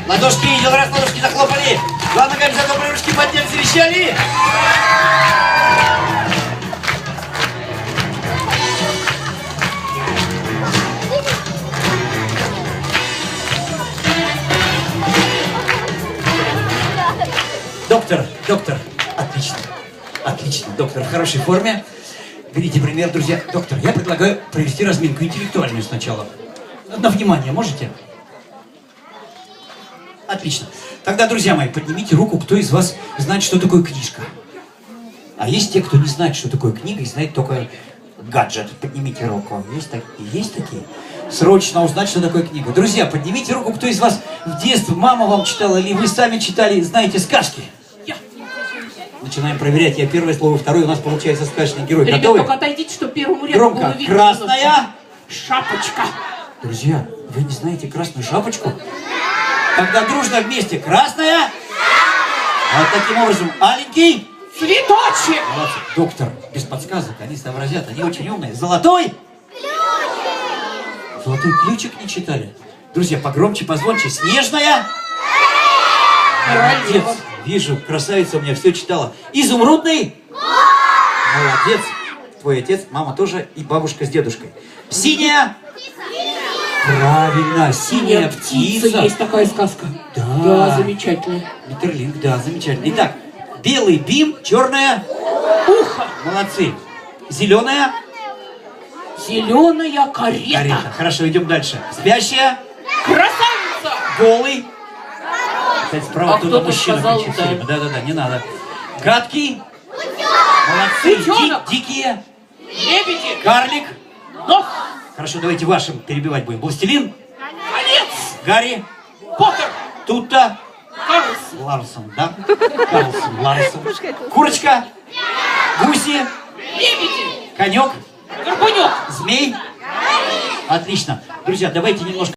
Ладошки, идем раз, ладошки захлопали. Два ногами за добрые ручки подняли, завещали. Доктор, отлично, отлично, доктор, в хорошей форме. Берите пример, друзья. Доктор, я предлагаю провести разминку интеллектуальную сначала. На внимание, можете? Отлично. Тогда, друзья мои, поднимите руку, кто из вас знает, что такое книжка. А есть те, кто не знает, что такое книга, и знает только гаджет. Поднимите руку. Есть такие? Есть такие? Срочно узнать, что такое книга. Друзья, поднимите руку, кто из вас в детстве мама вам читала, или вы сами читали, знаете сказки. Начинаем проверять. Я первое слово, второе. У нас получается сказочный герой. Ребят, готовы? только отойдите, что первому ряду Громко. было видно. Красная шапочка. Друзья, вы не знаете красную шапочку? Тогда дружно вместе. Красная. Вот таким образом. Аленький. Цветочек. Молодцы. Доктор, без подсказок. Они сообразят. Они очень умные. Золотой. Золотой ключик не читали? Друзья, погромче, позвонче. Снежная. Молодец. Вижу, красавица у меня все читала. Изумрудный. Молодец. Твой отец, мама тоже и бабушка с дедушкой. Синяя. Правильно, синяя птица. Есть такая сказка. Да. Да, замечательная. Метерлинк, да, замечательно. Итак, белый бим, черное ухо. Молодцы. Зеленая. Зеленая карета. Карета. Хорошо, идем дальше. Спящая. Красавица. Голый. Кстати, справа А кто-то кто-то мужчина сказал, кричит да. все время. Да, не надо. Гадкий. Молодцы. Утенок. Дикие. Лебеди. Карлик. Нох. Хорошо, давайте вашим перебивать будем. Властелин. Конец. Гарри. Поттер. Тутта. Карлсон. Ларсон, да? Карлсон, Ларсон. Курочка. Гуси. Лебеди. Конек. Горбунек. Змей. Отлично. Друзья, давайте немножко